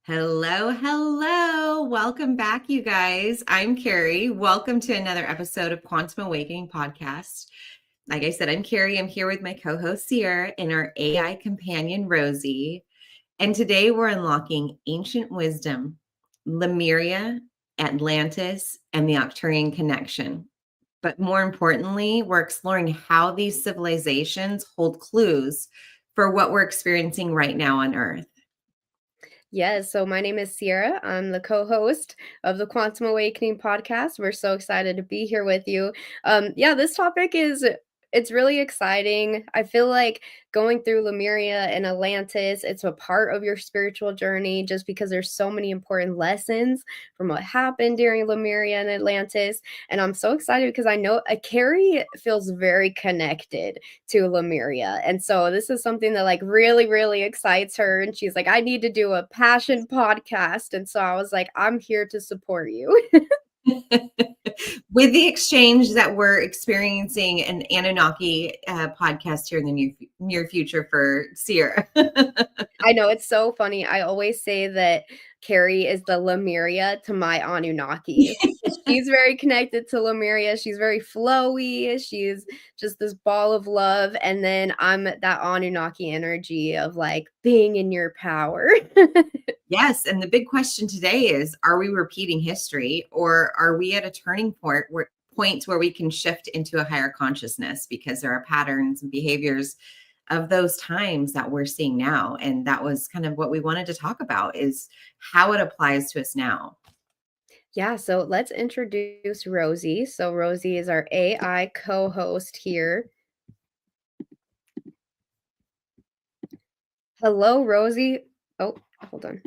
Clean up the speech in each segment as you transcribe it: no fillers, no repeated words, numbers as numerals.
Hello, hello. Welcome back, you guys. I'm Carrie. Welcome to another episode of Quantum Awakening Podcast. Like I said, I'm Carrie. I'm here with my co-host Sierra and our AI companion Rosie. And today we're unlocking ancient wisdom, Lemuria, Atlantis, and the Arcturian connection. But more importantly, we're exploring how these civilizations hold clues for what we're experiencing right now on Earth. Yes, so my name is Sierra. I'm the co-host of the Quantum Awakening podcast. We're so excited to be here with you. This topic it's really exciting. I feel like going through Lemuria and Atlantis, it's a part of your spiritual journey just because there's so many important lessons from what happened during Lemuria and Atlantis. And I'm so excited because I know Carrie feels very connected to Lemuria. And so this is something that really, really excites her. And she's like, I need to do a passion podcast. And so I was like, I'm here to support you. With the exchange that we're experiencing an Anunnaki podcast here in the near future for Sierra. I know, it's so funny. I always say that Carrie is the Lemuria to my Anunnaki. She's very connected to Lemuria. She's very flowy. She's just this ball of love. And then I'm that Anunnaki energy of like being in your power. Yes. And the big question today is, are we repeating history, or are we at a turning point where we can shift into a higher consciousness, because there are patterns and behaviors of those times that we're seeing now. And that was kind of what we wanted to talk about, is how it applies to us now. Yeah, so let's introduce Rosie. So Rosie is our AI co-host here. Hello, Rosie. Oh, hold on.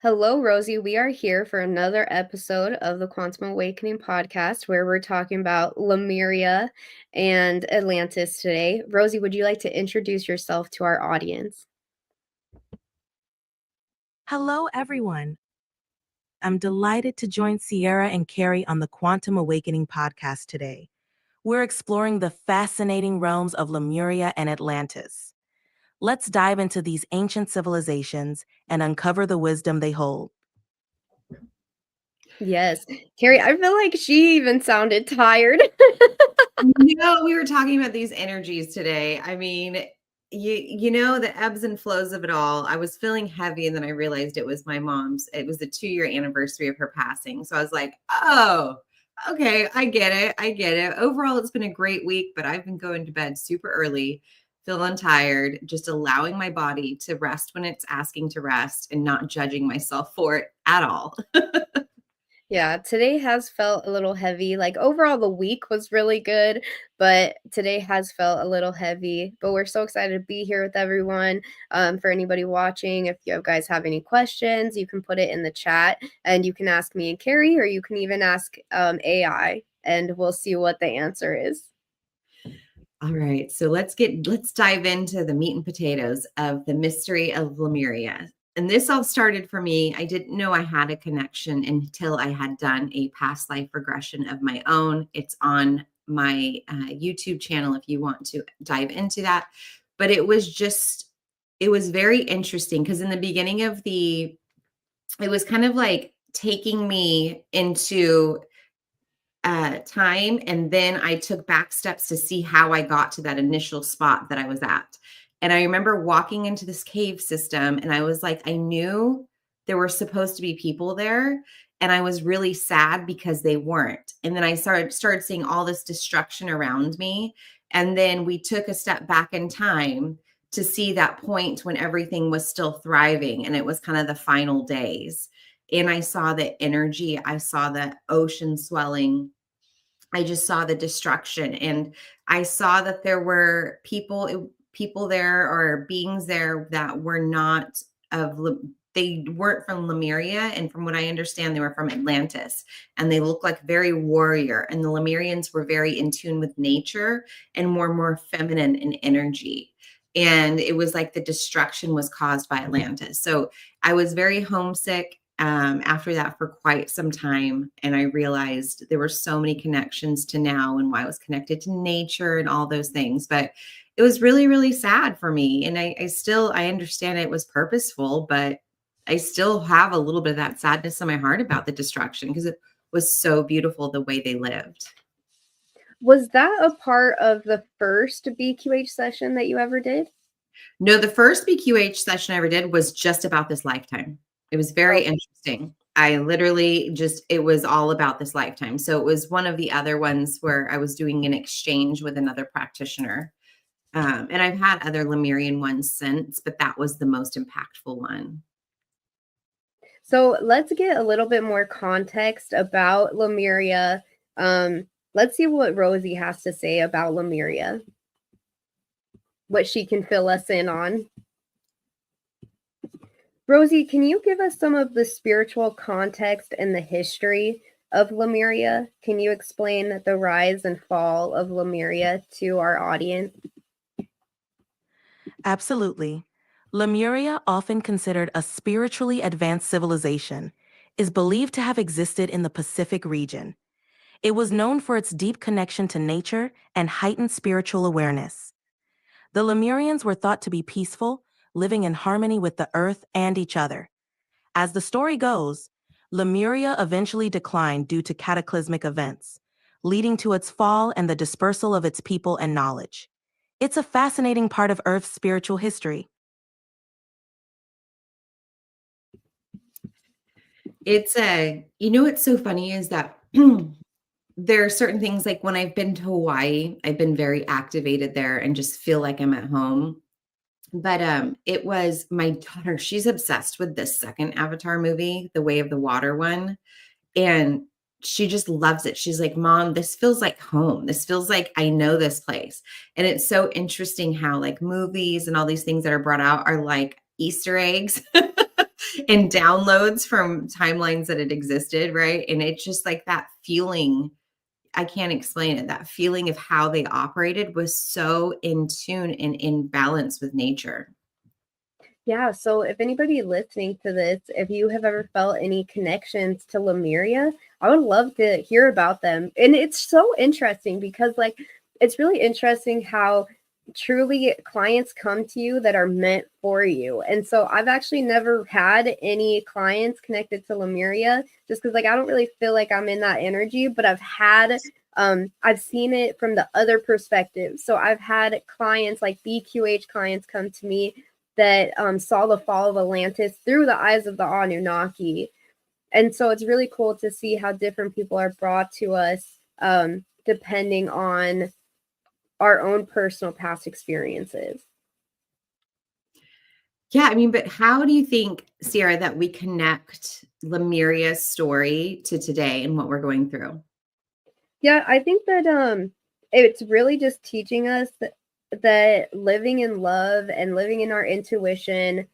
Hello, Rosie. We are here for another episode of the Quantum Awakening podcast where we're talking about Lemuria and Atlantis today. Rosie, would you like to introduce yourself to our audience? Hello, everyone. I'm delighted to join Sierra and Carrie on the Quantum Awakening podcast today. We're exploring the fascinating realms of Lemuria and Atlantis. Let's dive into these ancient civilizations and uncover the wisdom they hold. Yes. Carrie, I feel like she even sounded tired. We were talking about these energies today. I mean, you know, the ebbs and flows of it all. I was feeling heavy, and then I realized it was my mom's. It was the 2-year anniversary of her passing. So I was like, oh, okay, I get it. I get it. Overall, it's been a great week, but I've been going to bed super early, feeling tired, just allowing my body to rest when it's asking to rest and not judging myself for it at all. Yeah, today has felt a little heavy. Like overall, the week was really good, but today has felt a little heavy. But we're so excited to be here with everyone. For anybody watching, if you guys have any questions, you can put it in the chat, and you can ask me and Carrie, or you can even ask AI, and we'll see what the answer is. All right, so let's dive into the meat and potatoes of the mystery of Lemuria. And this all started for me. I didn't know I had a connection until I had done a past life regression of my own. It's on my YouTube channel if you want to dive into that. But it was very interesting, because in the beginning of it was kind of like taking me into time, and then I took back steps to see how I got to that initial spot that I was at. And I remember walking into this cave system, and I was like, I knew there were supposed to be people there, and I was really sad because they weren't. And then I started seeing all this destruction around me, and then we took a step back in time to see that point when everything was still thriving, and it was kind of the final days. And I saw the energy, I saw the ocean swelling, I just saw the destruction, and I saw that there were people there, or beings there, that were not they weren't from Lemuria, and from what I understand, they were from Atlantis, and they looked like very warrior, and the Lemurians were very in tune with nature and more feminine in energy. And it was like the destruction was caused by Atlantis. So I was very homesick after that for quite some time. And I realized there were so many connections to now, and why I was connected to nature and all those things. But it was really, really sad for me. And I understand it was purposeful, but I still have a little bit of that sadness in my heart about the destruction because it was so beautiful the way they lived. Was that a part of the first BQH session that you ever did? No, the first BQH session I ever did was just about this lifetime. It was very Okay. interesting. I literally just, it was all about this lifetime. So it was one of the other ones where I was doing an exchange with another practitioner. And I've had other Lemurian ones since, but that was the most impactful one. So let's get a little bit more context about Lemuria. Let's see what Rosie has to say about Lemuria, what she can fill us in on. Rosie, can you give us some of the spiritual context and the history of Lemuria? Can you explain the rise and fall of Lemuria to our audience? Absolutely. Lemuria, often considered a spiritually advanced civilization, is believed to have existed in the Pacific region. It was known for its deep connection to nature and heightened spiritual awareness. The Lemurians were thought to be peaceful, living in harmony with the earth and each other. As the story goes, Lemuria eventually declined due to cataclysmic events, leading to its fall and the dispersal of its people and knowledge. It's a fascinating part of Earth's spiritual history. It's what's so funny is that there are certain things like when I've been to Hawaii, I've been very activated there and just feel like I'm at home. But it was my daughter, she's obsessed with this second Avatar movie, the Way of the Water one. And she just loves it. She's like, Mom, this feels like home. This feels like I know this place. And it's so interesting how like movies and all these things that are brought out are like Easter eggs and downloads from timelines that had existed, right? And it's just like that feeling. I can't explain it. That feeling of how they operated was so in tune and in balance with nature. Yeah, so if anybody listening to this, if you have ever felt any connections to Lemuria, I would love to hear about them. And it's so interesting because like it's really interesting how truly clients come to you that are meant for you. And so I've actually never had any clients connected to Lemuria just because like I don't really feel like I'm in that energy, but I've seen it from the other perspective. So I've had clients like BQH clients come to me that saw the fall of Atlantis through the eyes of the Anunnaki. And so it's really cool to see how different people are brought to us depending on our own personal past experiences. Yeah, I mean, but how do you think, Sierra, that we connect Lemuria's story to today and what we're going through? Yeah, I think that it's really just teaching us that living in love and living in our intuition,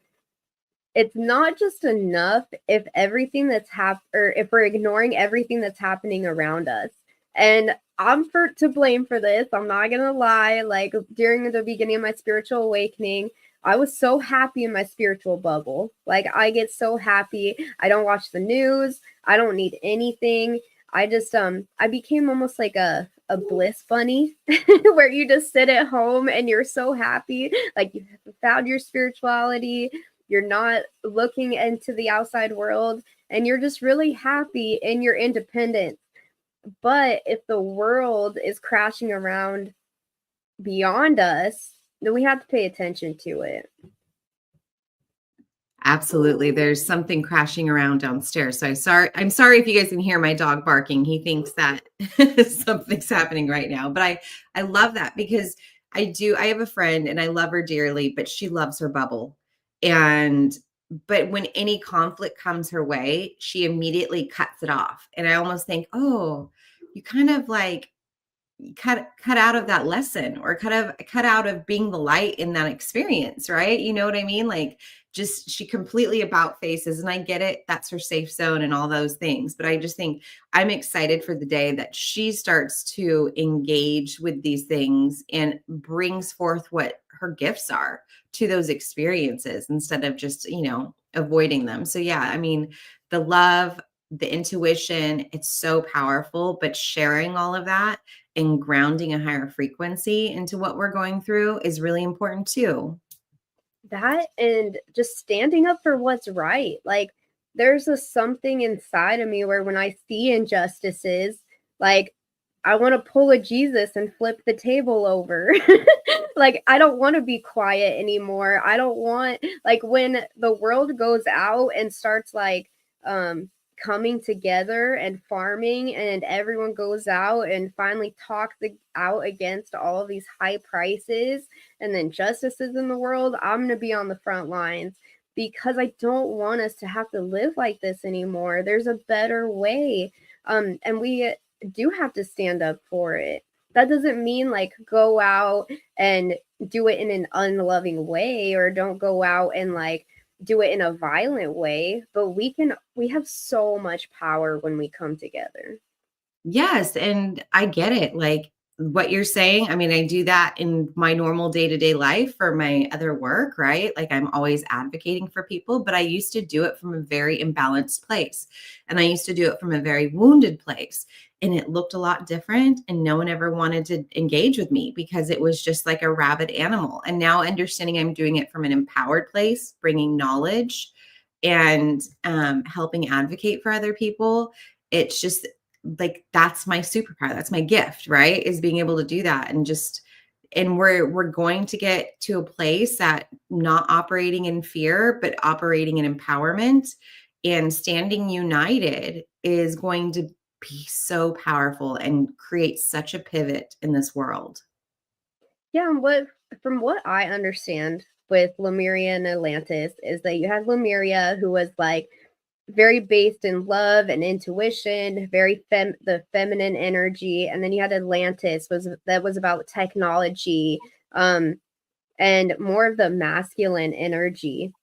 it's not just enough if everything that's or if we're ignoring everything that's happening around us. And I'm to blame for this. I'm not gonna lie. Like during the beginning of my spiritual awakening, I was so happy in my spiritual bubble. Like I get so happy. I don't watch the news. I don't need anything. I just I became almost like a bliss bunny where you just sit at home and you're so happy. Like you found your spirituality. You're not looking into the outside world and you're just really happy in your independence. But if the world is crashing around beyond us, then we have to pay attention to it. Absolutely. There's something crashing around downstairs. So I'm sorry if you guys can hear my dog barking. He thinks that something's happening right now. But I love that because I have a friend and I love her dearly, but she loves her bubble. But when any conflict comes her way, she immediately cuts it off. And I almost think, oh, you kind of like cut out of that lesson or cut out of being the light in that experience, right? You know what I mean? Like just she completely about faces, and I get it, that's her safe zone and all those things, but I just think I'm excited for the day that she starts to engage with these things and brings forth what her gifts are to those experiences instead of just avoiding them. So yeah, I mean, the love, the intuition, it's so powerful, but sharing all of that and grounding a higher frequency into what we're going through is really important too. that and just standing up for what's right. Like there's a something inside of me where when I see injustices, like I want to pull a Jesus and flip the table over. Like I don't want to be quiet anymore. I don't want, like, when the world goes out and starts like um coming together and farming, and everyone goes out and finally talks out against all of these high prices and the injustices in the world, I'm going to be on the front lines because I don't want us to have to live like this anymore. There's a better way. And we do have to stand up for it. That doesn't mean like go out and do it in an unloving way, or don't go out and like do it in a violent way, but we have so much power when we come together. Yes, and I get it. Like what you're saying, I mean, I do that in my normal day-to-day life for my other work, right? Like I'm always advocating for people, but I used to do it from a very imbalanced place. And I used to do it from a very wounded place. And it looked a lot different. And no one ever wanted to engage with me because it was just like a rabid animal. And now understanding I'm doing it from an empowered place, bringing knowledge and helping advocate for other people. It's just like that's my superpower, that's my gift, right, is being able to do that. And just, and we're going to get to a place that not operating in fear but operating in empowerment and standing united is going to be so powerful and create such a pivot in this world. Yeah, and what from what I understand with Lemuria and Atlantis is that you had Lemuria, who was like very based in love and intuition, very the feminine energy, and then you had Atlantis was about technology, and more of the masculine energy.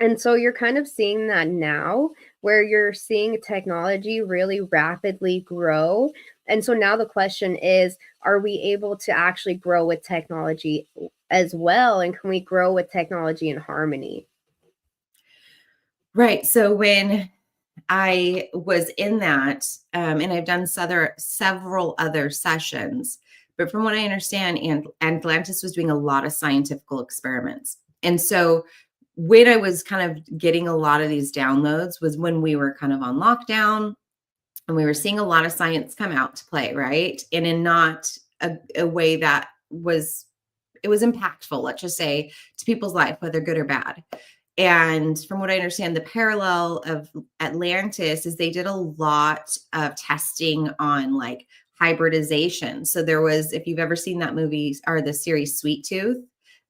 And so you're kind of seeing that now, where you're seeing technology really rapidly grow. And so now the question is, are we able to actually grow with technology as well? And can we grow with technology in harmony? Right. So when I was in that, and I've done several other sessions, but from what I understand, and Atlantis was doing a lot of scientific experiments. And so when I was kind of getting a lot of these downloads was when we were kind of on lockdown and we were seeing a lot of science come out to play, right? And in not a way that was, it was impactful, let's just say, to people's life, whether good or bad. And from what I understand, the parallel of Atlantis is they did a lot of testing on like hybridization. So there was, if you've ever seen that movie or the series Sweet Tooth,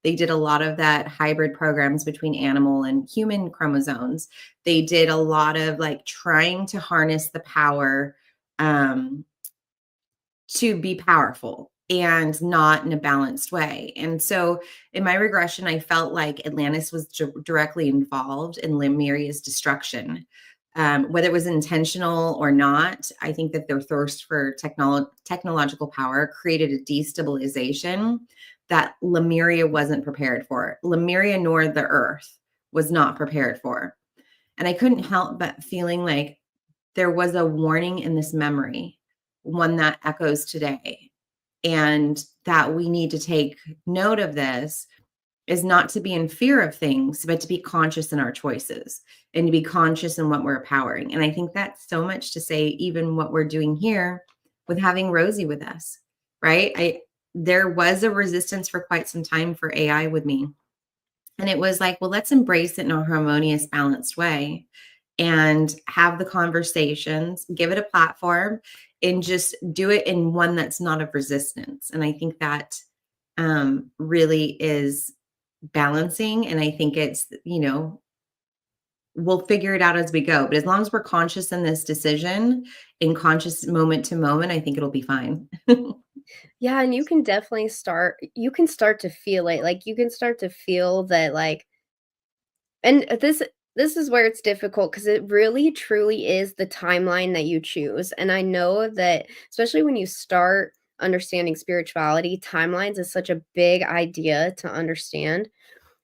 they did a lot of that hybrid programs between animal and human chromosomes. They did a lot of like trying to harness the power um, to be powerful and not in a balanced way. And so in my regression, I felt like Atlantis was directly involved in Lemuria's destruction. Whether it was intentional or not, I think that their thirst for technological power created a destabilization that Lemuria wasn't prepared for. Lemuria nor the Earth was not prepared for. And I couldn't help but feeling like there was a warning in this memory, one that echoes today, and that we need to take note of this is not to be in fear of things, but to be conscious in our choices and to be conscious in what we're empowering. And I think that's so much to say, even what we're doing here with having Rosie with us, right? There was a resistance for quite some time for AI with me. And it was like, well, let's embrace it in a harmonious, balanced way and have the conversations, give it a platform, and just do it in one that's not of resistance. And I think that really is balancing. And I think it's, we'll figure it out as we go. But as long as we're conscious in this decision, in conscious moment to moment, I think it'll be fine. Yeah, and you can start to feel it. Like you can start to feel that like, and this is where it's difficult because it really truly is the timeline that you choose. And I know that especially when you start understanding spirituality, timelines is such a big idea to understand.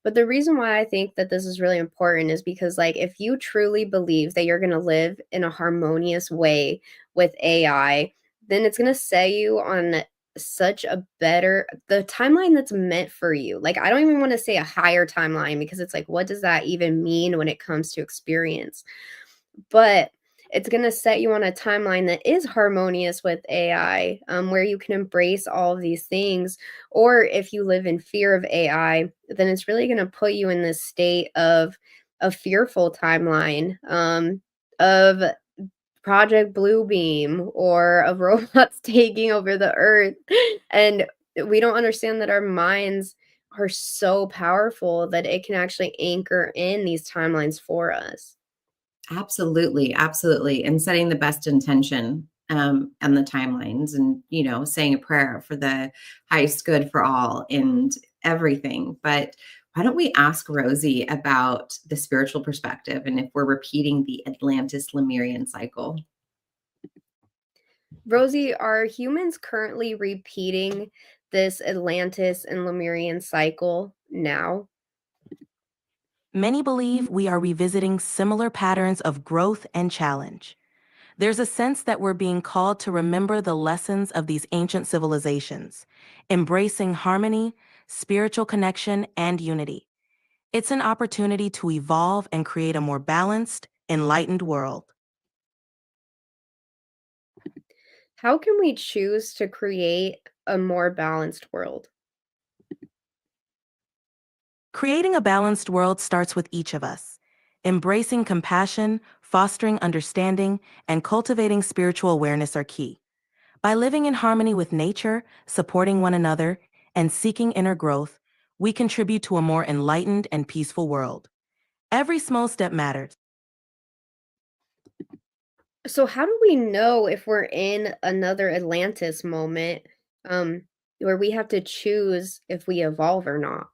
But the reason why I think that this is really important is because, like, if you truly believe that you're going to live in a harmonious way with AI, then it's going to set you on such a better the timeline that's meant for you. Like, I don't even want to say a higher timeline because it's like, what does that even mean when it comes to experience? But it's going to set you on a timeline that is harmonious with AI, where you can embrace all of these things. Or if you live in fear of AI, then it's really going to put you in this state of a fearful timeline, of Project Bluebeam or of robots taking over the earth. And we don't understand that our minds are so powerful that it can actually anchor in these timelines for us. Absolutely, absolutely. And setting the best intention and the timelines and, saying a prayer for the highest good for all and everything. But why don't we ask Rosie about the spiritual perspective and if we're repeating the Atlantis Lemurian cycle? Rosie, are humans currently repeating this Atlantis and Lemurian cycle now? Many believe we are revisiting similar patterns of growth and challenge. There's a sense that we're being called to remember the lessons of these ancient civilizations, embracing harmony, spiritual connection, and unity. It's an opportunity to evolve and create a more balanced, enlightened world. How can we choose to create a more balanced world? Creating a balanced world starts with each of us. Embracing compassion, fostering understanding, and cultivating spiritual awareness are key. By living in harmony with nature, supporting one another, and seeking inner growth, we contribute to a more enlightened and peaceful world. Every small step matters. So how do we know if we're in another Atlantis moment, um, where we have to choose if we evolve or not?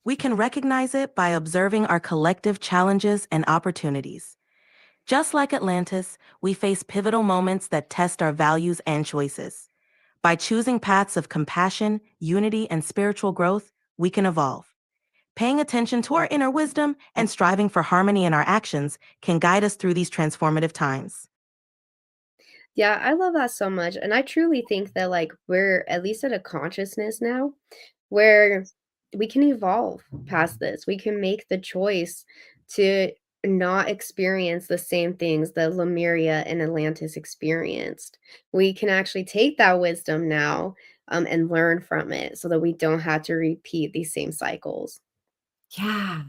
We can recognize it by observing our collective challenges and opportunities. Just like Atlantis, we face pivotal moments that test our values and choices. By choosing paths of compassion, unity, and spiritual growth, we can evolve. Paying attention to our inner wisdom and striving for harmony in our actions can guide us through these transformative times. Yeah, I love that so much, and I truly think that, like, we're at least at a consciousness now where we can evolve past this. We can make the choice to not experience the same things that Lemuria and Atlantis experienced. We can actually take that wisdom now, and learn from it so that we don't have to repeat these same cycles. Yeah.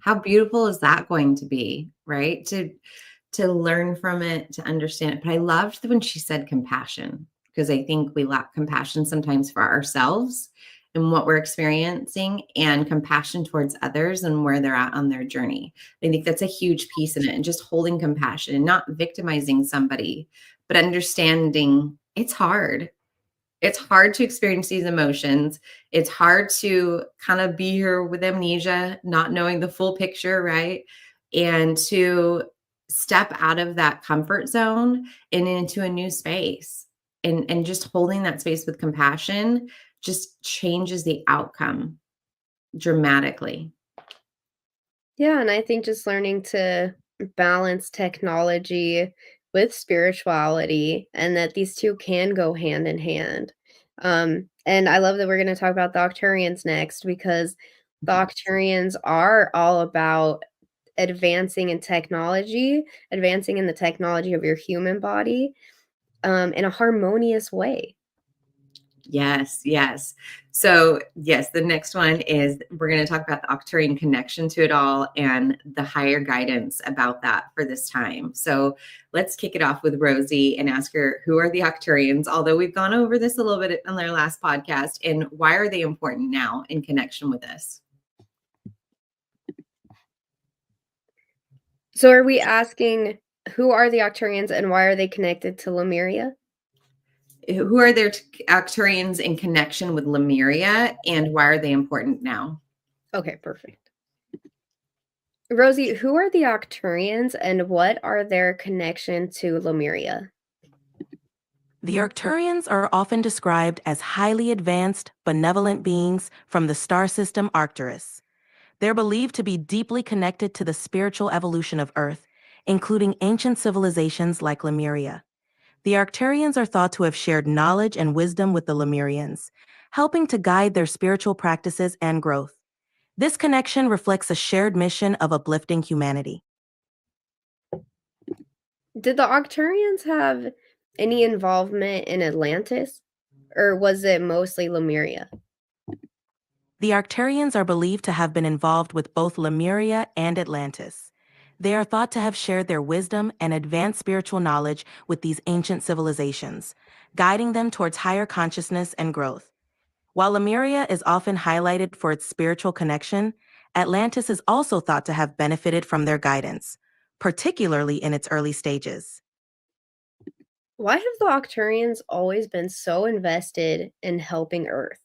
How beautiful is that going to be, right? To learn from it, to understand it. But I loved when she said compassion because I think we lack compassion sometimes for ourselves and what we're experiencing and compassion towards others and where they're at on their journey. I think that's a huge piece in it and just holding compassion and not victimizing somebody, but understanding it's hard. It's hard to experience these emotions. It's hard to kind of be here with amnesia, not knowing the full picture, right? And to step out of that comfort zone and into a new space. And just holding that space with compassion just changes the outcome dramatically. Yeah, and I think just learning to balance technology with spirituality and that these 2 can go hand in hand. And I love that we're gonna talk about the Arcturians next because the Arcturians are all about advancing in the technology of your human body, in a harmonious way. Yes, yes. So, yes, the next one is we're going to talk about the Arcturian connection to it all and the higher guidance about that for this time. So, let's kick it off with Rosie and ask her who are the Arcturians, although we've gone over this a little bit on their last podcast, and why are they important now in connection with us? So are we asking who are the Arcturians and why are they connected to Lemuria? Who are their Arcturians in connection with Lemuria and why are they important now? Okay, perfect. Rosie, who are the Arcturians and what are their connection to Lemuria? The Arcturians are often described as highly advanced, benevolent beings from the star system Arcturus. They're believed to be deeply connected to the spiritual evolution of Earth, including ancient civilizations like Lemuria. The Arcturians are thought to have shared knowledge and wisdom with the Lemurians, helping to guide their spiritual practices and growth. This connection reflects a shared mission of uplifting humanity. Did the Arcturians have any involvement in Atlantis, or was it mostly Lemuria? The Arcturians are believed to have been involved with both Lemuria and Atlantis. They are thought to have shared their wisdom and advanced spiritual knowledge with these ancient civilizations, guiding them towards higher consciousness and growth. While Lemuria is often highlighted for its spiritual connection, Atlantis is also thought to have benefited from their guidance, particularly in its early stages. Why have the Arcturians always been so invested in helping Earth?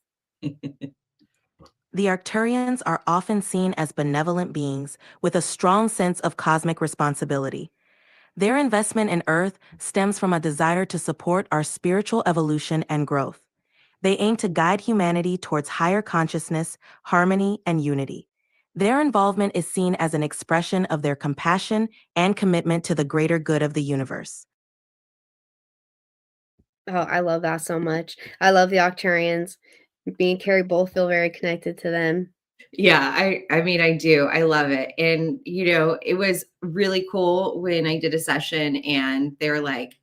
The Arcturians are often seen as benevolent beings with a strong sense of cosmic responsibility. Their investment in Earth stems from a desire to support our spiritual evolution and growth. They aim to guide humanity towards higher consciousness, harmony, and unity. Their involvement is seen as an expression of their compassion and commitment to the greater good of the universe. Oh, I love that so much. I love the Arcturians. Me and Carrie both feel very connected to them. Yeah, I mean, I do. I love it. And it was really cool when I did a session and they're like,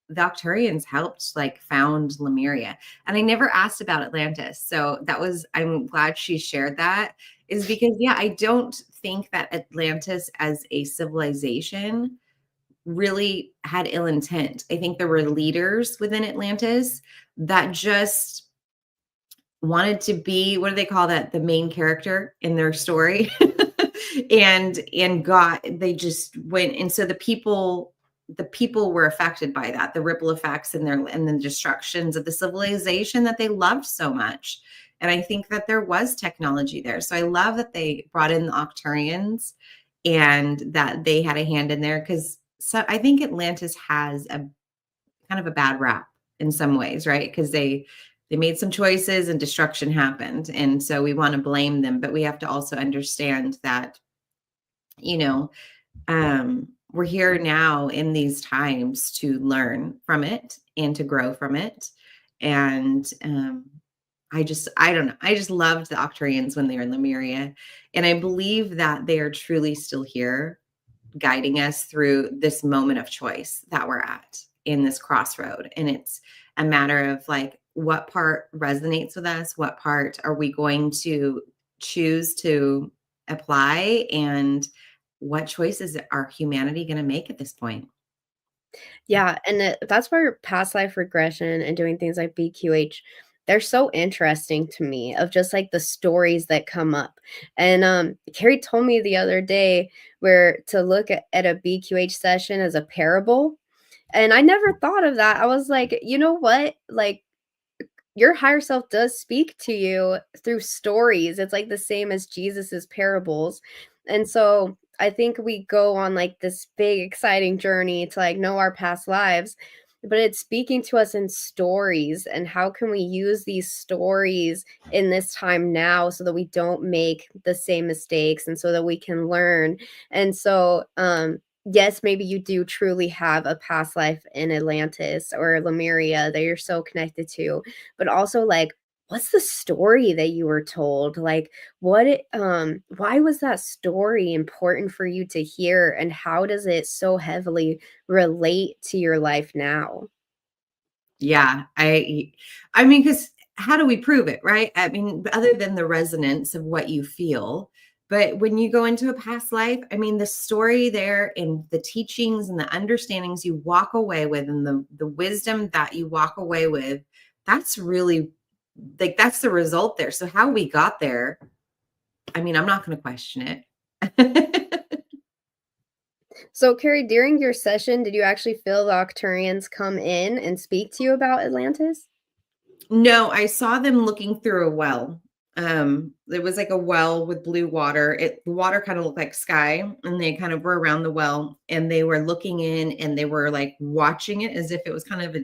the Arcturians helped like found Lemuria. And I never asked about Atlantis. So I'm glad she shared that, is because yeah, I don't think that Atlantis as a civilization really had ill intent. I think there were leaders within Atlantis that just wanted to be, what do they call that, the main character in their story. and got they just went, and so the people were affected by that, the ripple effects and the destructions of the civilization that they loved so much. And I think that there was technology there, so I love that they brought in the Arcturians and that they had a hand in there, because so I think Atlantis has a kind of a bad rap in some ways, right? Because they made some choices and destruction happened. And so we want to blame them, but we have to also understand that, you know, we're here now in these times to learn from it and to grow from it. And I don't know. I just loved the Arcturians when they were in Lemuria. And I believe that they are truly still here guiding us through this moment of choice that we're at in this crossroad. And it's a matter of like, what part resonates with us? What part are we going to choose to apply? And what choices are humanity going to make at this point? Yeah, and that's where past life regression and doing things like BQH, they're so interesting to me, of just like the stories that come up. And Carrie told me the other day where to look at a BQH session as a parable. And I never thought of that. I was like, you know what? Like, your higher self does speak to you through stories. It's like the same as Jesus's parables. And so I think we go on like this big exciting journey to like know our past lives, but it's speaking to us in stories. And how can we use these stories in this time now so that we don't make the same mistakes and so that we can learn? And so yes, maybe you do truly have a past life in Atlantis or Lemuria that you're so connected to, but also like, what's the story that you were told? Like, why was that story important for you to hear, and how does it so heavily relate to your life now? Yeah, I mean, because how do we prove it, right? I mean, other than the resonance of what you feel. But when you go into a past life, I mean, the story there and the teachings and the understandings you walk away with and the wisdom that you walk away with, that's really like that's the result there. So how we got there, I mean, I'm not going to question it. So, Carrie, during your session, did you actually feel the Arcturians come in and speak to you about Atlantis? No, I saw them looking through a well. It was like a well with blue water. The water kind of looked like sky, and they kind of were around the well, and they were looking in, and they were like watching it as if it was kind of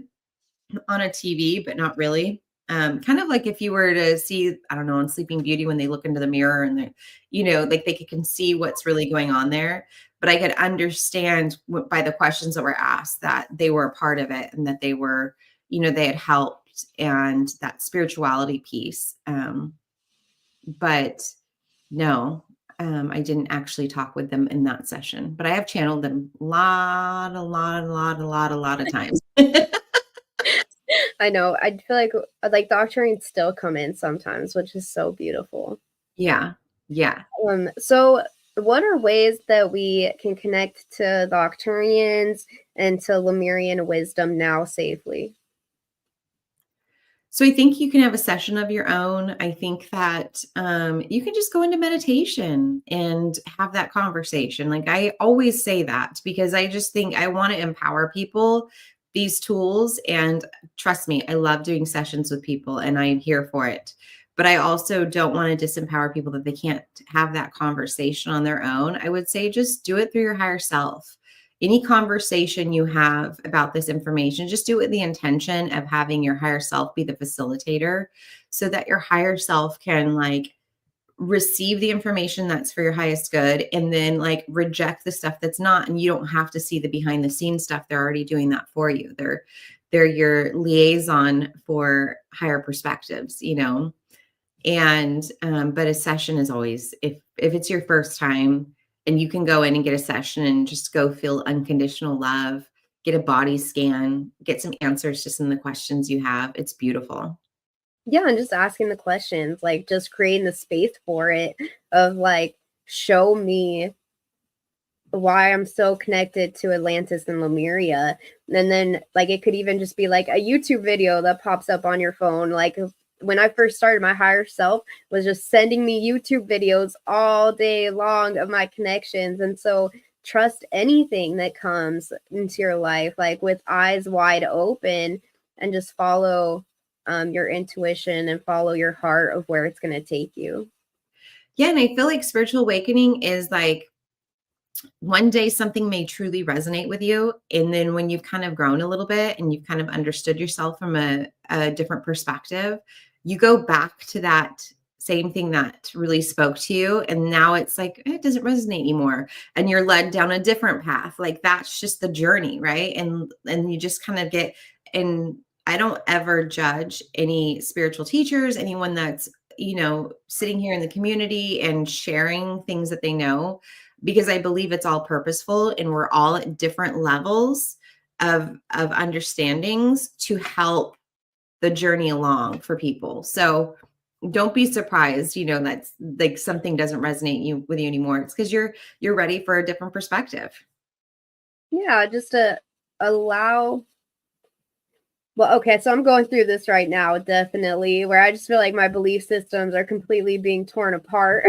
on a TV, but not really. Kind of like if you were to see, I don't know, in Sleeping Beauty when they look into the mirror and like they can see what's really going on there. But I could understand by the questions that were asked that they were a part of it and that they were, they had helped, and that spirituality piece. But no, I didn't actually talk with them in that session, but I have channeled them a lot of times. I know. I feel like the Arcturians still come in sometimes, which is so beautiful. Yeah. Yeah. So what are ways that we can connect to the Arcturians and to Lemurian wisdom now safely? So I think you can have a session of your own. I think that you can just go into meditation and have that conversation. Like I always say that because I just think I want to empower people these tools. And trust me, I love doing sessions with people and I'm here for it. But I also don't want to disempower people that they can't have that conversation on their own. I would say just do it through your higher self. Any conversation you have about this information, just do it with the intention of having your higher self be the facilitator so that your higher self can like receive the information that's for your highest good and then like reject the stuff that's not. And you don't have to see the behind the scenes stuff. They're already doing that for you. They're your liaison for higher perspectives, And but a session is always, if it's your first time, and you can go in and get a session and just go feel unconditional love, get a body scan, get some answers to some of the questions you have. It's beautiful. Yeah, and just asking the questions, like just creating the space for it of like, show me why I'm so connected to Atlantis and Lemuria. And then like it could even just be like a YouTube video that pops up on your phone. Like when I first started, my higher self was just sending me YouTube videos all day long of my connections. And so trust anything that comes into your life, like with eyes wide open, and just follow your intuition and follow your heart of where it's going to take you. Yeah. And I feel like spiritual awakening is like one day something may truly resonate with you. And then when you've kind of grown a little bit and you've kind of understood yourself from a different perspective, you go back to that same thing that really spoke to you. And now it's like, it doesn't resonate anymore. And you're led down a different path. Like that's just the journey. Right. And you just kind of get, and I don't ever judge any spiritual teachers, anyone that's, sitting here in the community and sharing things that they know, because I believe it's all purposeful and we're all at different levels of understandings to help the journey along for people. So don't be surprised, that's like something doesn't resonate with you anymore. It's because you're ready for a different perspective. Yeah, just to allow. Well, okay, so I'm going through this right now, definitely, where I just feel like my belief systems are completely being torn apart.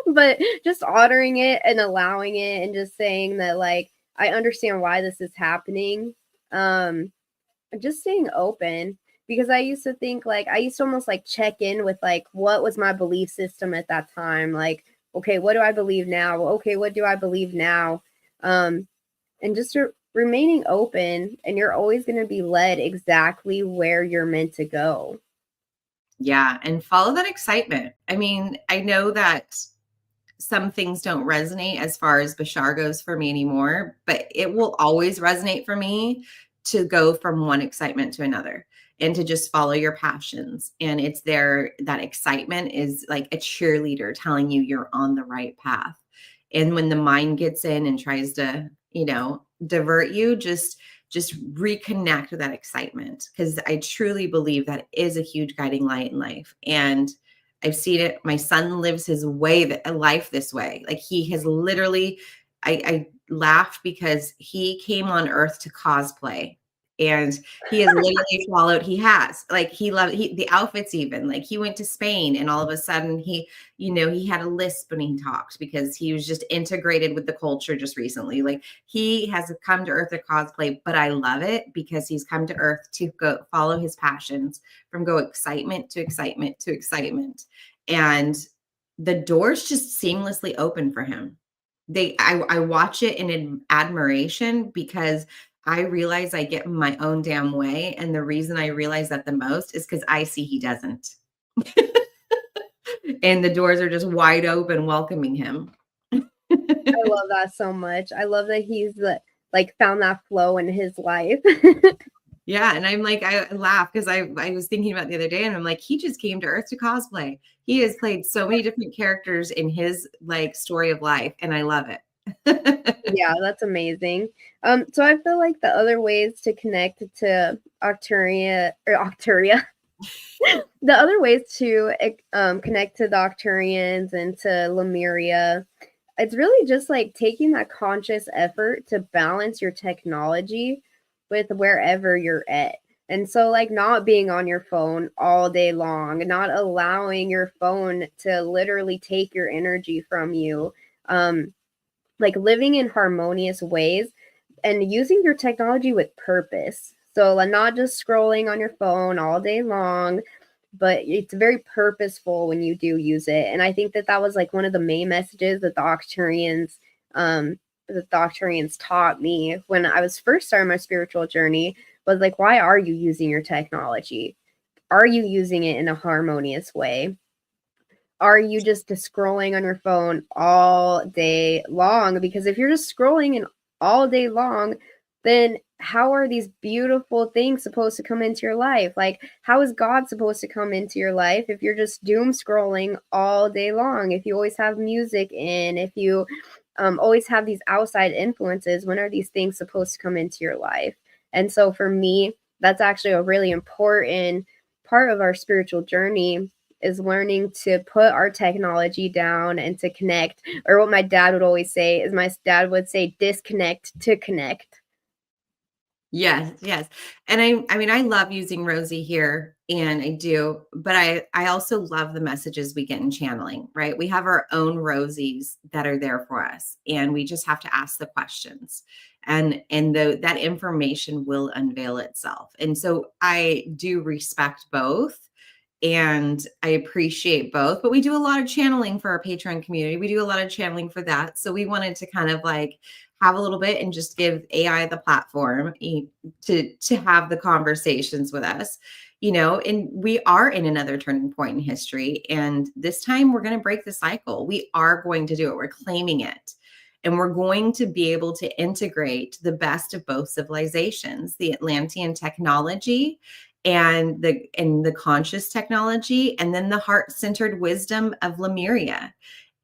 But just honoring it and allowing it and just saying that, like, I understand why this is happening. Just staying open, because I used to think, like, I used to almost like check in with like, what was my belief system at that time? Like, okay, what do I believe now? Okay, what do I believe now? And just remaining open, and you're always going to be led exactly where you're meant to go. Yeah. And follow that excitement. I mean, I know that some things don't resonate as far as Bashar goes for me anymore, but it will always resonate for me to go from one excitement to another and to just follow your passions. And it's there, that excitement is like a cheerleader telling you you're on the right path. And when the mind gets in and tries to, divert you, just reconnect with that excitement. Because I truly believe that is a huge guiding light in life. And I've seen it. My son lives his life this way. Like he has literally, I laugh because he came on earth to cosplay. And he has literally followed, he loved the outfits even. Like he went to Spain and all of a sudden he had a lisp when he talked because he was just integrated with the culture just recently. Like he has come to earth to cosplay, but I love it because he's come to earth to go follow his passions, from go excitement to excitement to excitement. And the doors just seamlessly open for him. I watch it in admiration because I realize I get in my own damn way. And the reason I realize that the most is because I see he doesn't. And the doors are just wide open, welcoming him. I love that so much. I love that he's like found that flow in his life. Yeah. And I'm like, I laugh because I was thinking about the other day and I'm like, he just came to Earth to cosplay. He has played so many different characters in his like story of life. And I love it. Yeah, that's amazing. So I feel like the other ways to connect to Arcturia, the other ways to connect to the Arcturians and to Lemuria, it's really just like taking that conscious effort to balance your technology with wherever you're at. And so, like, not being on your phone all day long, not allowing your phone to literally take your energy from you. Like living in harmonious ways and using your technology with purpose. So like, not just scrolling on your phone all day long, but it's very purposeful when you do use it. And I think that that was like one of the main messages that the Arcturians taught me when I was first starting my spiritual journey was like, why are you using your technology? Are you using it in a harmonious way? Are you just scrolling on your phone all day long? Because if you're just scrolling and all day long, then how are these beautiful things supposed to come into your life? Like, how is God supposed to come into your life if you're just doom scrolling all day long? If you always have music in, if you always have these outside influences, when are these things supposed to come into your life? And so for me, that's actually a really important part of our spiritual journey is learning to put our technology down and to connect. Or what my dad would always say is my dad would say, disconnect to connect. Yes, yes. And I mean, I love using Rosie here and I do, but I also love the messages we get in channeling, right? We have our own Rosies that are there for us and we just have to ask the questions and that information will unveil itself. And so I do respect both and I appreciate both, but we do a lot of channeling for our Patreon community. We do a lot of channeling for that. So we wanted to kind of like have a little bit and just give AI the platform to have the conversations with us, you know, and we are in another turning point in history. And this time we're going to break the cycle. We are going to do it. We're claiming it. And we're going to be able to integrate the best of both civilizations, the Atlantean technology and the conscious technology, and then the heart-centered wisdom of Lemuria,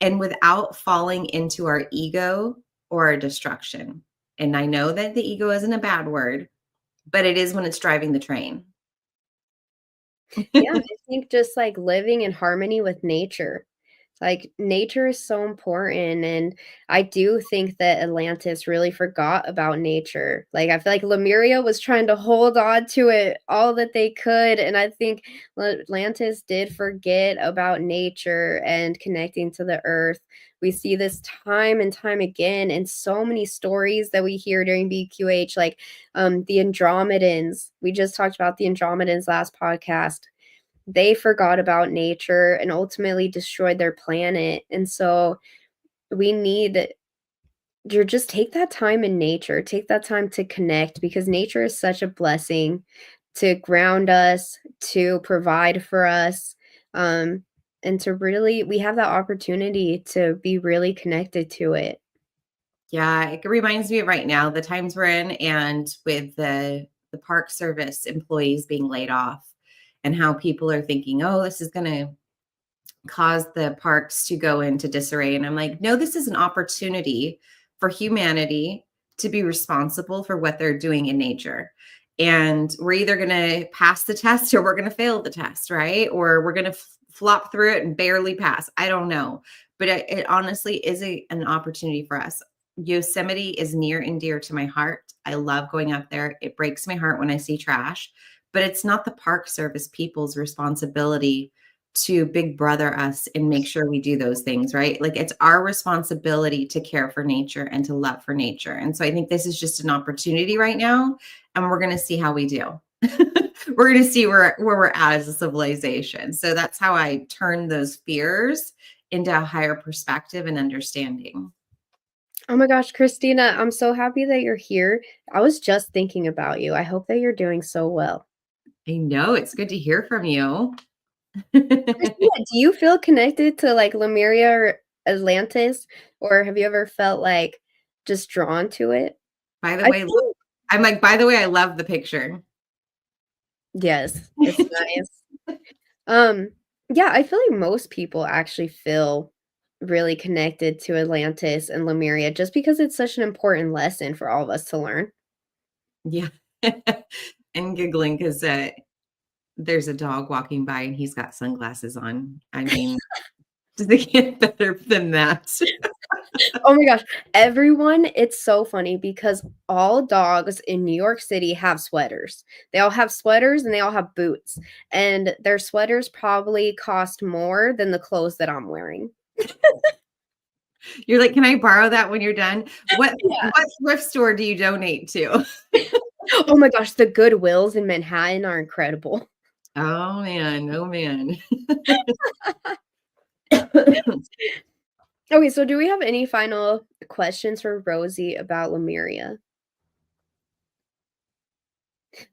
and without falling into our ego or our destruction. And I know that the ego isn't a bad word, but it is when it's driving the train. Yeah, I think just like living in harmony with nature. Like nature is so important. And I do think that Atlantis really forgot about nature. Like I feel like Lemuria was trying to hold on to it all that they could. And I think Atlantis did forget about nature and connecting to the earth. We see this time and time again in so many stories that we hear during BQH, like the Andromedans. We just talked about the Andromedans last podcast. They forgot about nature and ultimately destroyed their planet. And so we need to just take that time in nature, take that time to connect because nature is such a blessing to ground us, to provide for us, and to really, we have that opportunity to be really connected to it. Yeah, it reminds me of right now, the times we're in and with the park service employees being laid off and how people are thinking, oh, this is going to cause the parks to go into disarray. And I'm like, no, this is an opportunity for humanity to be responsible for what they're doing in nature. And we're either going to pass the test or we're going to fail the test, right? Or we're going to flop through it and barely pass. I don't know. But it honestly is an opportunity for us. Yosemite is near and dear to my heart. I love going up there. It breaks my heart when I see trash, but it's not the Park Service people's responsibility to big brother us and make sure we do those things, right? Like it's our responsibility to care for nature and to love for nature. And so I think this is just an opportunity right now, and we're going to see how we do. We're going to see where we're at as a civilization. So that's how I turn those fears into a higher perspective and understanding. Oh my gosh, Christina, I'm so happy that you're here. I was just thinking about you. I hope that you're doing so well. I know it's good to hear from you. Christina, do you feel connected to like Lemuria or Atlantis, or have you ever felt like just drawn to it? By the I way, feel I'm like, by the way, I love the picture. yes, it's nice. Um, yeah, I feel like most people actually feel really connected to Atlantis and Lemuria just because it's such an important lesson for all of us to learn. Yeah. And giggling because there's a dog walking by and he's got sunglasses on. I mean, does it get better than that? Oh my gosh, everyone, it's so funny because all dogs in New York City have sweaters. They all have sweaters and they all have boots, and their sweaters probably cost more than the clothes that I'm wearing. You're like, can I borrow that when you're done? What Yeah. what thrift store do you donate to? Oh my gosh, the Goodwills in Manhattan are incredible. Oh man, oh man. Okay, so do we have any final questions for Rosie about Lemuria?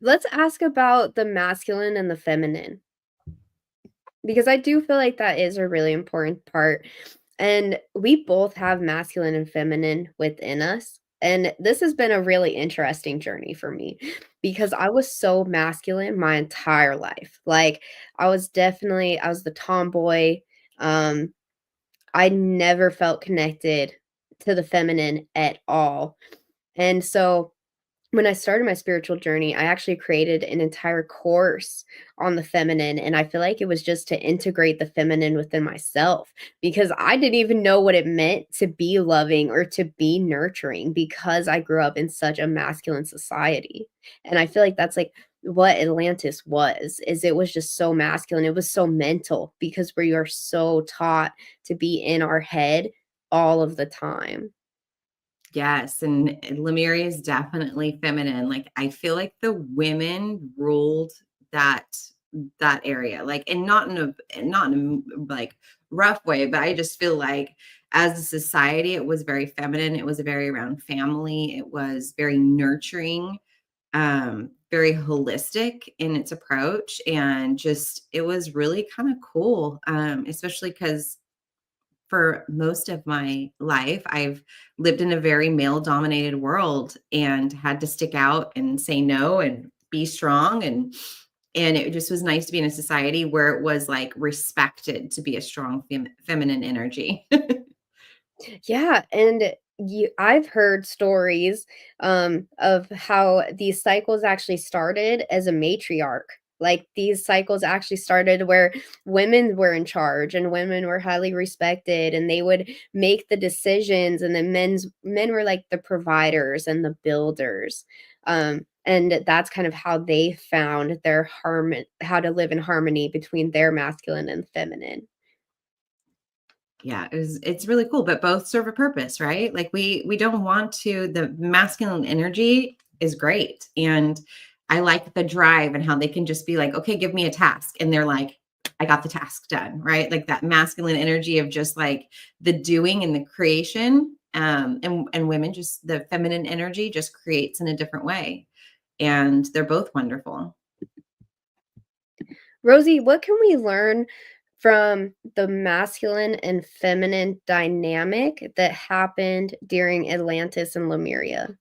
Let's ask about the masculine and the feminine, because I do feel like that is a really important part. And we both have masculine and feminine within us. And this has been a really interesting journey for me because I was so masculine my entire life. Like I was the tomboy. Um, I never felt connected to the feminine at all. And so when I started my spiritual journey, I actually created an entire course on the feminine. And I feel like it was just to integrate the feminine within myself because I didn't even know what it meant to be loving or to be nurturing because I grew up in such a masculine society. And I feel like that's like what Atlantis was, is it was just so masculine. It was so mental because we are so taught to be in our head all of the time. Yes, and Lemuria is definitely feminine. Like I feel like the women ruled that that area. Like and not in a like rough way, but I just feel like as a society it was very feminine. It was very around family. It was very nurturing, very holistic in its approach and just it was really kind of cool. Especially cuz for most of my life, I've lived in a very male dominated world and had to stick out and say no and be strong and it just was nice to be in a society where it was like respected to be a strong feminine energy. Yeah, and I've heard stories of how these cycles actually started as a matriarch. Like these cycles actually started where women were in charge and women were highly respected, and they would make the decisions, and then men were like the providers and the builders. And that's kind of how they found their how to live in harmony between their masculine and feminine. Yeah, it's really cool, but both serve a purpose, right? Like we don't want to the masculine energy is great. And I like the drive and how they can just be like, okay, give me a task. And they're like, I got the task done, right? Like that masculine energy of just like the doing and the creation. And women just the feminine energy just creates in a different way. And they're both wonderful. Rosie, what can we learn from the masculine and feminine dynamic that happened during Atlantis and Lemuria?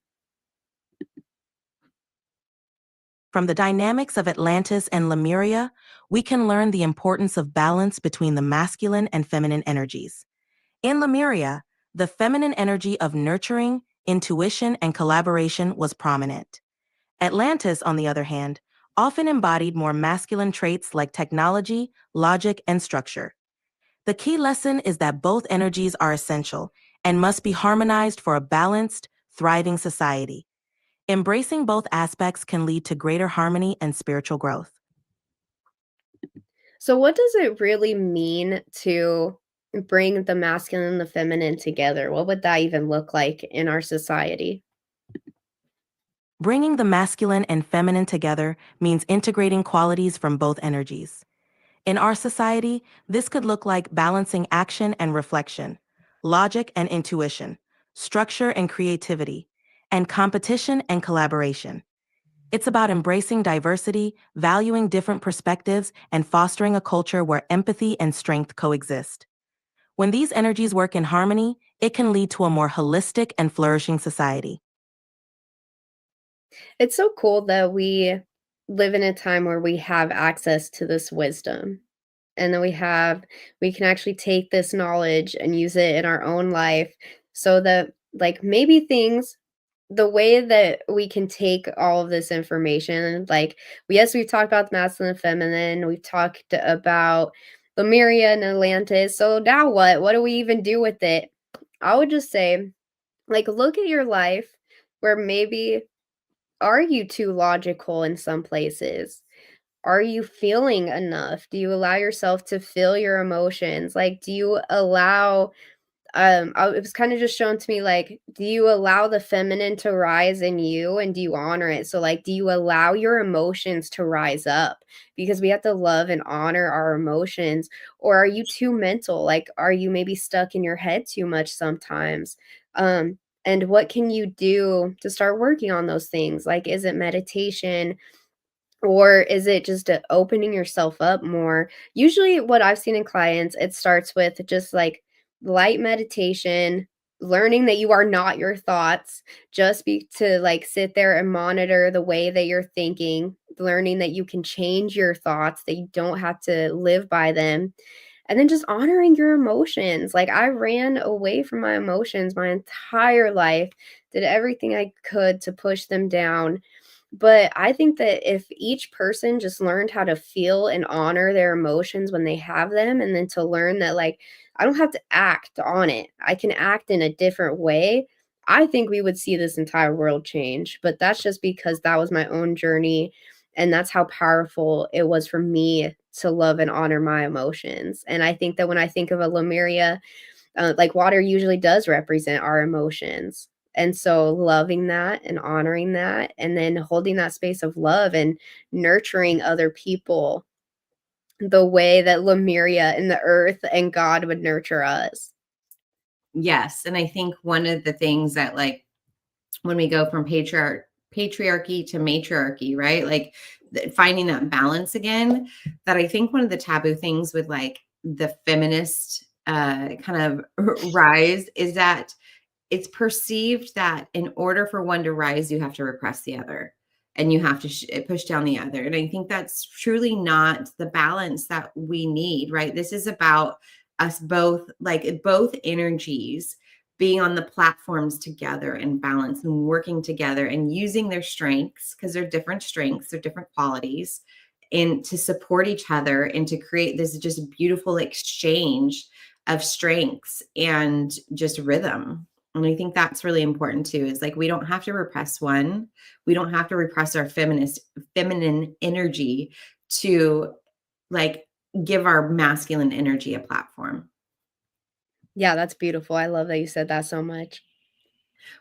From the dynamics of Atlantis and Lemuria, we can learn the importance of balance between the masculine and feminine energies. In Lemuria, the feminine energy of nurturing, intuition, and collaboration was prominent. Atlantis, on the other hand, often embodied more masculine traits like technology, logic, and structure. The key lesson is that both energies are essential and must be harmonized for a balanced, thriving society. Embracing both aspects can lead to greater harmony and spiritual growth. So, what does it really mean to bring the masculine and the feminine together? What would that even look like in our society? Bringing the masculine and feminine together means integrating qualities from both energies. In our society, this could look like balancing action and reflection, logic and intuition, structure and creativity, and competition and collaboration. It's about embracing diversity, valuing different perspectives, and fostering a culture where empathy and strength coexist. When these energies work in harmony, it can lead to a more holistic and flourishing society. It's so cool that we live in a time where we have access to this wisdom. And then we can actually take this knowledge and use it in our own life so that like maybe things the way that we can take all of this information, like yes, we've talked about the masculine and feminine, we've talked about Lemuria and Atlantis. So now what? What do we even do with it? I would just say, like, look at your life where maybe are you too logical in some places? Are you feeling enough? Do you allow yourself to feel your emotions? Like, do you allow it was kind of just shown to me like, do you allow the feminine to rise in you and do you honor it? So like, do you allow your emotions to rise up? Because we have to love and honor our emotions. Or are you too mental? Like, are you maybe stuck in your head too much sometimes? And what can you do to start working on those things? Like, is it meditation? Or is it just opening yourself up more? Usually, what I've seen in clients, it starts with just like light meditation, learning that you are not your thoughts, just be to like sit there and monitor the way that you're thinking, learning that you can change your thoughts, that you don't have to live by them. And then just honoring your emotions. Like I ran away from my emotions my entire life, did everything I could to push them down, but I think that if each person just learned how to feel and honor their emotions when they have them, and then to learn that, like, I don't have to act on it, I can act in a different way, I think we would see this entire world change. But that's just because that was my own journey. And that's how powerful it was for me to love and honor my emotions. And I think that when I think of a Lemuria, like water usually does represent our emotions. And so loving that and honoring that and then holding that space of love and nurturing other people the way that Lemuria and the earth and God would nurture us. Yes. And I think one of the things that, like, when we go from patriarchy to matriarchy, right? Like finding that balance again, that I think one of the taboo things with like the feminist kind of rise is that it's perceived that in order for one to rise, you have to repress the other and you have to push down the other. And I think that's truly not the balance that we need, right? This is about us both, like both energies being on the platforms together and balance and working together and using their strengths, because they're different strengths, they're different qualities, and to support each other and to create this just beautiful exchange of strengths and just rhythm. And I think that's really important too, is like, we don't have to repress one. We don't have to repress our feminine energy to like give our masculine energy a platform. Yeah, that's beautiful. I love that you said that so much.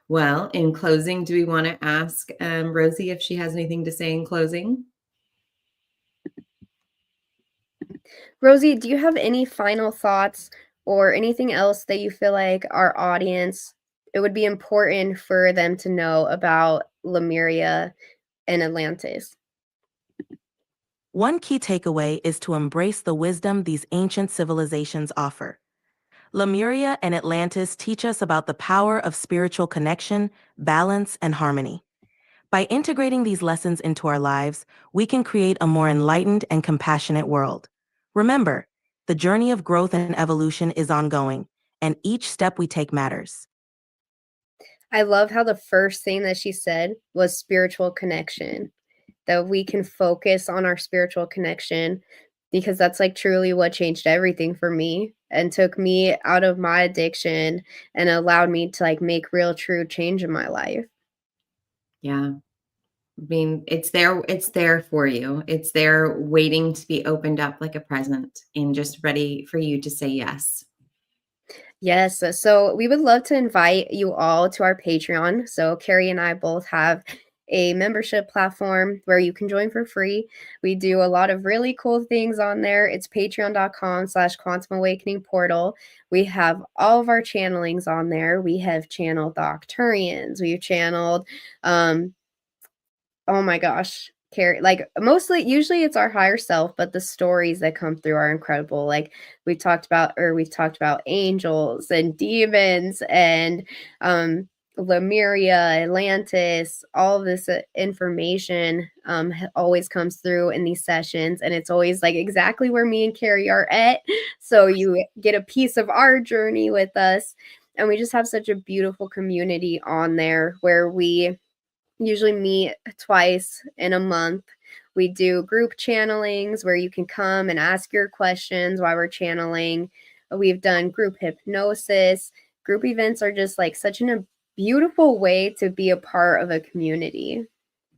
Well, in closing, do we want to ask Rosie if she has anything to say in closing? Rosie, do you have any final thoughts or anything else that you feel like our audience, it would be important for them to know about Lemuria and Atlantis? One key takeaway is to embrace the wisdom these ancient civilizations offer. Lemuria and Atlantis teach us about the power of spiritual connection, balance, and harmony. By integrating these lessons into our lives, we can create a more enlightened and compassionate world. Remember, the journey of growth and evolution is ongoing, and each step we take matters. I love how the first thing that she said was spiritual connection, that we can focus on our spiritual connection because that's like truly what changed everything for me and took me out of my addiction and allowed me to like make real true change in my life. Yeah. I mean, it's there for you. It's there waiting to be opened up like a present and just ready for you to say yes. Yes, so we would love to invite you all to our Patreon. So Carrie and I both have a membership platform where you can join for free. We do a lot of really cool things on there. It's patreon.com/quantum awakening portal. We have all of our channelings on there. We have channeled the Arcturians. We've channeled, oh my gosh, Carrie, like usually it's our higher self, but the stories that come through are incredible. Like we've talked about angels and demons and Lemuria, Atlantis, all of this information always comes through in these sessions, and it's always like exactly where me and Carrie are at. So you get a piece of our journey with us, and we just have such a beautiful community on there where we usually meet twice in a month. We do group channelings where you can come and ask your questions while we're channeling. We've done group hypnosis. Group events are just like such a beautiful way to be a part of a community.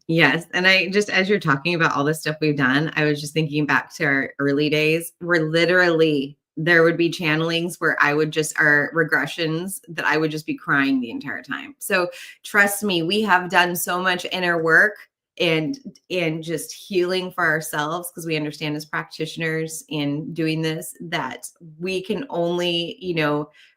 Yes. And I just, as you're talking about all the stuff we've done, I was just thinking back to our early days where literally there would be channelings where our regressions that I would just be crying the entire time. So trust me, we have done so much inner work and just healing for ourselves, because we understand as practitioners in doing this that we can only,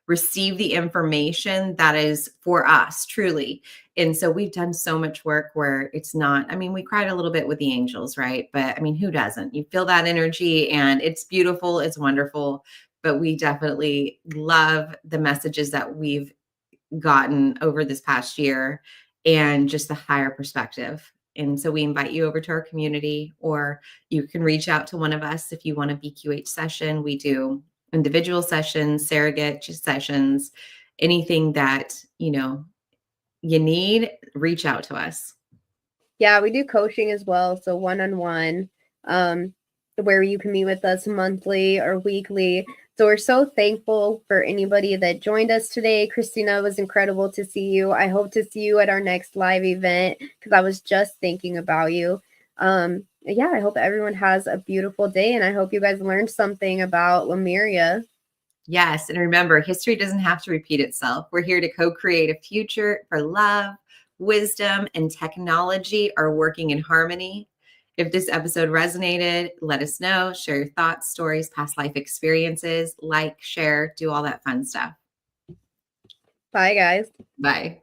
receive the information that is for us truly. And so we've done so much work where it's not, we cried a little bit with the angels, right? But who doesn't? You feel that energy and it's beautiful, it's wonderful. But we definitely love the messages that we've gotten over this past year and just the higher perspective. And so we invite you over to our community, or you can reach out to one of us if you want a BQH session. We do individual sessions, surrogate sessions, anything that, you need, reach out to us. Yeah, we do coaching as well. So one-on-one, where you can meet with us monthly or weekly. So we're so thankful for anybody that joined us today. Christina, it was incredible to see you. I hope to see you at our next live event, because I was just thinking about you. Yeah, I hope everyone has a beautiful day, and I hope you guys learned something about Lemuria. Yes. And remember, history doesn't have to repeat itself. We're here to co-create a future for love, wisdom, and technology are working in harmony. If this episode resonated, let us know. Share your thoughts, stories, past life experiences, like, share, do all that fun stuff. Bye, guys. Bye.